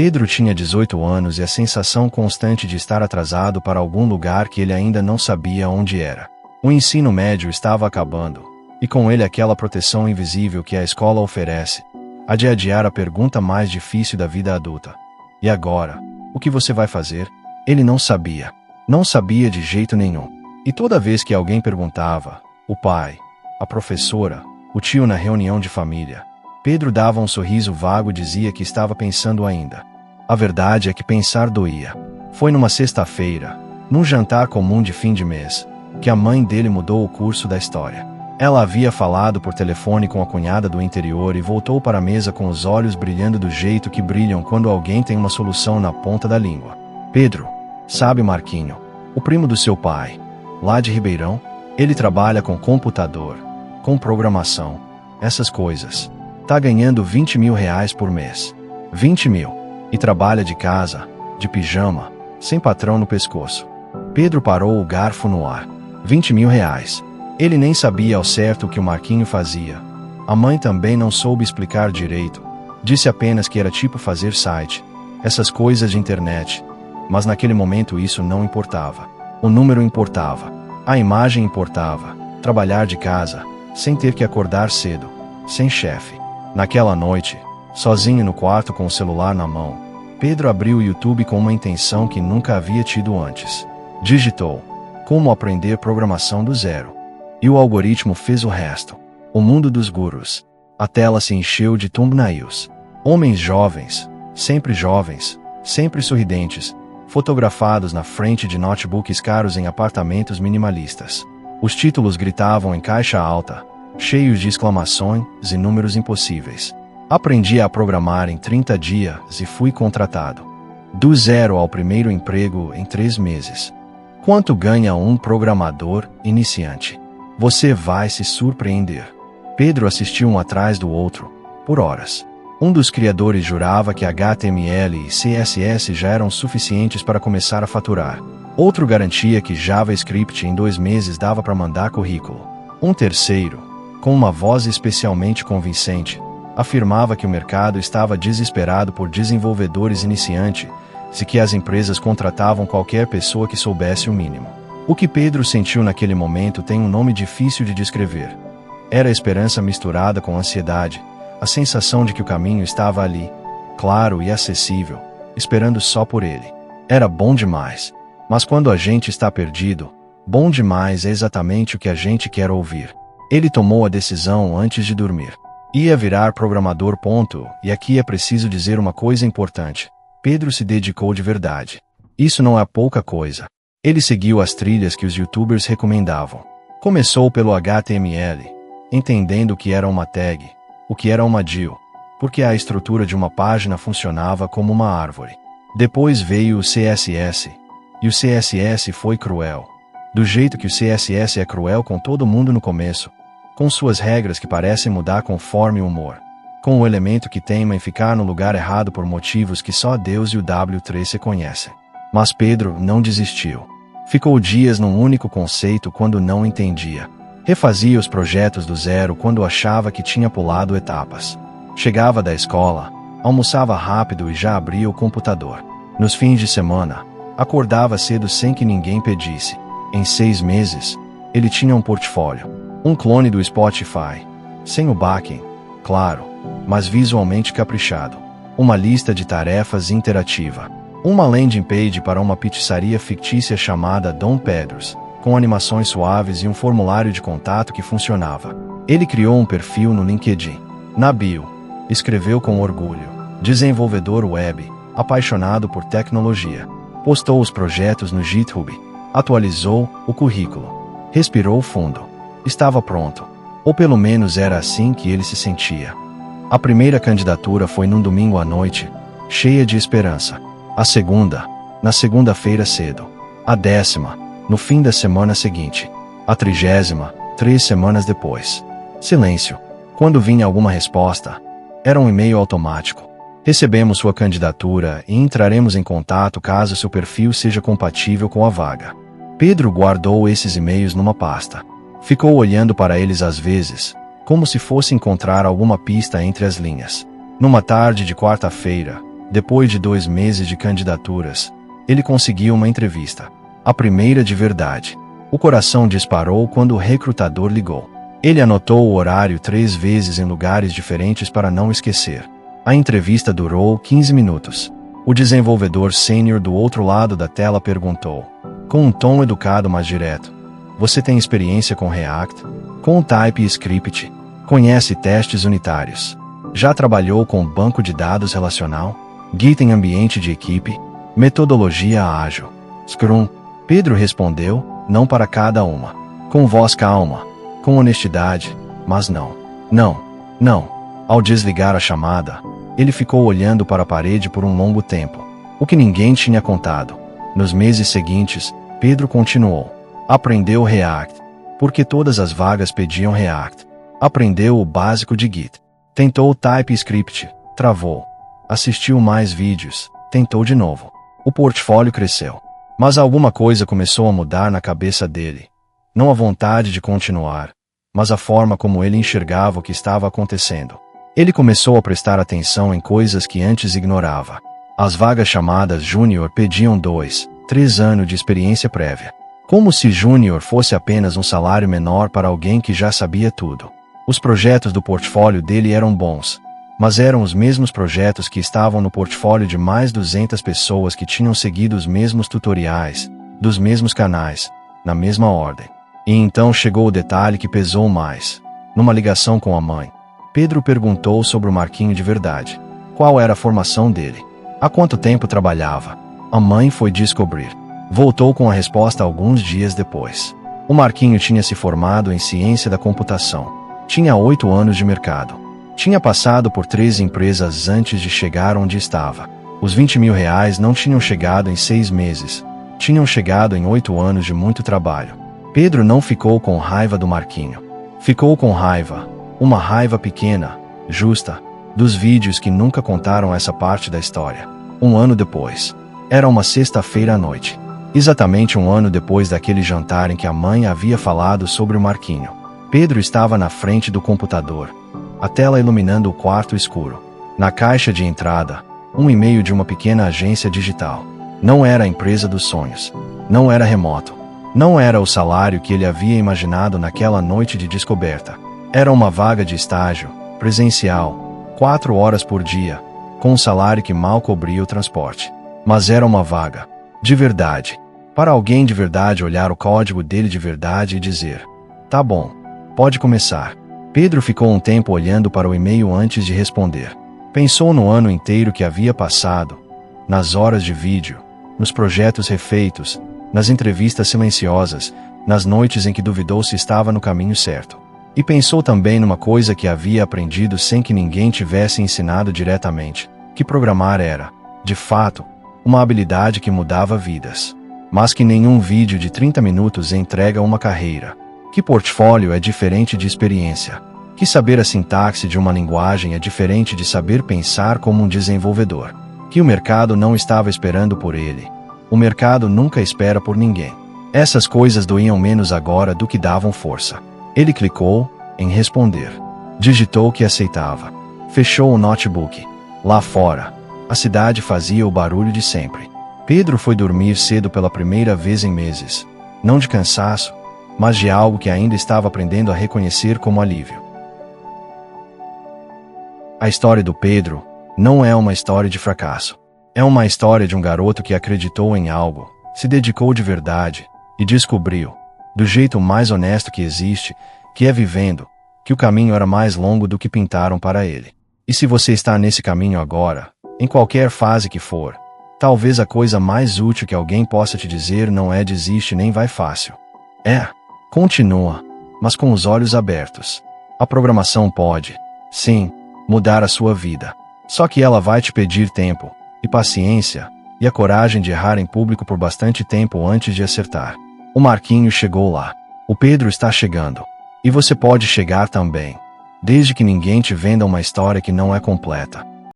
Pedro tinha 18 anos e a sensação constante de estar atrasado para algum lugar que ele ainda não sabia onde era. O ensino médio estava acabando, e com ele aquela proteção invisível que a escola oferece, a de adiar a pergunta mais difícil da vida adulta. E agora? O que você vai fazer? Ele não sabia. Não sabia de jeito nenhum. E toda vez que alguém perguntava, o pai, a professora, o tio na reunião de família, Pedro dava um sorriso vago e dizia que estava pensando ainda. A verdade é que pensar doía. Foi numa sexta-feira, num jantar comum de fim de mês, que a mãe dele mudou o curso da história. Ela havia falado por telefone com a cunhada do interior e voltou para a mesa com os olhos brilhando do jeito que brilham quando alguém tem uma solução na ponta da língua. Pedro, sabe Marquinho, o primo do seu pai, lá de Ribeirão? Ele trabalha com computador, com programação, essas coisas. Tá ganhando 20 mil reais por mês. 20 mil. E trabalha de casa, de pijama, sem patrão no pescoço. Pedro parou o garfo no ar. 20 mil reais. Ele nem sabia ao certo o que o Marquinho fazia. A mãe também não soube explicar direito. Disse apenas que era tipo fazer site, essas coisas de internet. Mas naquele momento isso não importava. O número importava. A imagem importava. Trabalhar de casa, sem ter que acordar cedo, sem chefe. Naquela noite, sozinho no quarto com o celular na mão, Pedro abriu o YouTube com uma intenção que nunca havia tido antes. Digitou: como aprender programação do zero. E o algoritmo fez o resto. O mundo dos gurus. A tela se encheu de thumbnails. Homens jovens, sempre sorridentes, fotografados na frente de notebooks caros em apartamentos minimalistas. Os títulos gritavam em caixa alta, cheios de exclamações e números impossíveis. Aprendi a programar em 30 dias e fui contratado. Do zero ao primeiro emprego em 3 meses. Quanto ganha um programador iniciante? Você vai se surpreender. Pedro assistiu um atrás do outro, por horas. Um dos criadores jurava que HTML e CSS já eram suficientes para começar a faturar. Outro garantia que JavaScript em 2 meses dava para mandar currículo. Um terceiro, com uma voz especialmente convincente, afirmava que o mercado estava desesperado por desenvolvedores iniciantes e que as empresas contratavam qualquer pessoa que soubesse o mínimo. O que Pedro sentiu naquele momento tem um nome difícil de descrever. Era a esperança misturada com ansiedade, a sensação de que o caminho estava ali, claro e acessível, esperando só por ele. Era bom demais. Mas quando a gente está perdido, bom demais é exatamente o que a gente quer ouvir. Ele tomou a decisão antes de dormir. Ia virar programador. E aqui é preciso dizer uma coisa importante. Pedro se dedicou de verdade. Isso não é pouca coisa. Ele seguiu as trilhas que os youtubers recomendavam. Começou pelo HTML, entendendo o que era uma tag, o que era uma DIL, porque a estrutura de uma página funcionava como uma árvore. Depois veio o CSS, e o CSS foi cruel. Do jeito que o CSS é cruel com todo mundo no começo, com suas regras que parecem mudar conforme o humor, com o elemento que teima em ficar no lugar errado por motivos que só Deus e o W3C conhecem. Mas Pedro não desistiu. Ficou dias num único conceito quando não entendia. Refazia os projetos do zero quando achava que tinha pulado etapas. Chegava da escola, almoçava rápido e já abria o computador. Nos fins de semana, acordava cedo sem que ninguém pedisse. Em 6 meses, ele tinha um portfólio. Um clone do Spotify. Sem o backing, claro, mas visualmente caprichado. Uma lista de tarefas interativa. Uma landing page para uma pizzaria fictícia chamada Dom Pedro's, com animações suaves e um formulário de contato que funcionava. Ele criou um perfil no LinkedIn. Na bio, escreveu com orgulho: desenvolvedor web, apaixonado por tecnologia. Postou os projetos no GitHub. Atualizou o currículo. Respirou fundo. Estava pronto. Ou pelo menos era assim que ele se sentia. A primeira candidatura foi num domingo à noite, cheia de esperança. A segunda, na segunda-feira cedo. A 10ª, no fim da semana seguinte. A 30ª, 3 semanas depois. Silêncio. Quando vinha alguma resposta, era um e-mail automático. Recebemos sua candidatura e entraremos em contato caso seu perfil seja compatível com a vaga. Pedro guardou esses e-mails numa pasta. Ficou olhando para eles às vezes, como se fosse encontrar alguma pista entre as linhas. Numa tarde de quarta-feira, Depois de 2 meses de candidaturas, ele conseguiu uma entrevista. A primeira de verdade. O coração disparou quando o recrutador ligou. Ele anotou o horário 3 vezes em lugares diferentes para não esquecer. A entrevista durou 15 minutos. O desenvolvedor sênior do outro lado da tela perguntou, com um tom educado mas direto: "Você tem experiência com React? Com TypeScript? Conhece testes unitários? Já trabalhou com banco de dados relacional? Git em ambiente de equipe? Metodologia ágil? Scrum?" Pedro respondeu, não para cada uma. Com voz calma, com honestidade, mas não. Ao desligar a chamada, ele ficou olhando para a parede por um longo tempo. O que ninguém tinha contado. Nos meses seguintes, Pedro continuou. Aprendeu React, porque todas as vagas pediam React. Aprendeu o básico de Git. Tentou TypeScript, travou. Assistiu mais vídeos, tentou de novo. O portfólio cresceu. Mas alguma coisa começou a mudar na cabeça dele. Não a vontade de continuar, mas a forma como ele enxergava o que estava acontecendo. Ele começou a prestar atenção em coisas que antes ignorava. As vagas chamadas Júnior pediam 2, 3 anos de experiência prévia. Como se Júnior fosse apenas um salário menor para alguém que já sabia tudo. Os projetos do portfólio dele eram bons, mas eram os mesmos projetos que estavam no portfólio de mais 200 pessoas que tinham seguido os mesmos tutoriais, dos mesmos canais, na mesma ordem. E então chegou o detalhe que pesou mais. Numa ligação com a mãe, Pedro perguntou sobre o Marquinho de verdade. Qual era a formação dele? Há quanto tempo trabalhava? A mãe foi descobrir. Voltou com a resposta alguns dias depois. O Marquinho tinha se formado em ciência da computação. Tinha 8 anos de mercado. Tinha passado por 3 empresas antes de chegar onde estava. Os R$20 mil não tinham chegado em 6 meses. Tinham chegado em 8 anos de muito trabalho. Pedro não ficou com raiva do Marquinho. Ficou com raiva, uma raiva pequena, justa, dos vídeos que nunca contaram essa parte da história. 1 ano depois. Era uma sexta-feira à noite. Exatamente 1 ano depois daquele jantar em que a mãe havia falado sobre o Marquinho. Pedro estava na frente do computador, a tela iluminando o quarto escuro. Na caixa de entrada, um e-mail de uma pequena agência digital. Não era a empresa dos sonhos. Não era remoto. Não era o salário que ele havia imaginado naquela noite de descoberta. Era uma vaga de estágio, presencial, 4 horas por dia, com um salário que mal cobria o transporte. Mas era uma vaga, de verdade. Para alguém de verdade olhar o código dele de verdade e dizer: "Tá bom, pode começar." Pedro ficou um tempo olhando para o e-mail antes de responder. Pensou no ano inteiro que havia passado, nas horas de vídeo, nos projetos refeitos, nas entrevistas silenciosas, nas noites em que duvidou se estava no caminho certo. E pensou também numa coisa que havia aprendido sem que ninguém tivesse ensinado diretamente, que programar era, de fato, uma habilidade que mudava vidas. Mas que nenhum vídeo de 30 minutos entrega uma carreira. Que portfólio é diferente de experiência. Que saber a sintaxe de uma linguagem é diferente de saber pensar como um desenvolvedor. Que o mercado não estava esperando por ele. O mercado nunca espera por ninguém. Essas coisas doíam menos agora do que davam força. Ele clicou em responder. Digitou que aceitava. Fechou o notebook. Lá fora, a cidade fazia o barulho de sempre. Pedro foi dormir cedo pela primeira vez em meses. Não de cansaço, mas de algo que ainda estava aprendendo a reconhecer como alívio. A história do Pedro não é uma história de fracasso. É uma história de um garoto que acreditou em algo, se dedicou de verdade e descobriu, do jeito mais honesto que existe, que é vivendo, que o caminho era mais longo do que pintaram para ele. E se você está nesse caminho agora, em qualquer fase que for, talvez a coisa mais útil que alguém possa te dizer não é desiste nem vai fácil. Continua, mas com os olhos abertos. A programação pode, sim, mudar a sua vida. Só que ela vai te pedir tempo, e paciência, e a coragem de errar em público por bastante tempo antes de acertar. O Marquinho chegou lá. O Pedro está chegando. E você pode chegar também. Desde que ninguém te venda uma história que não é completa.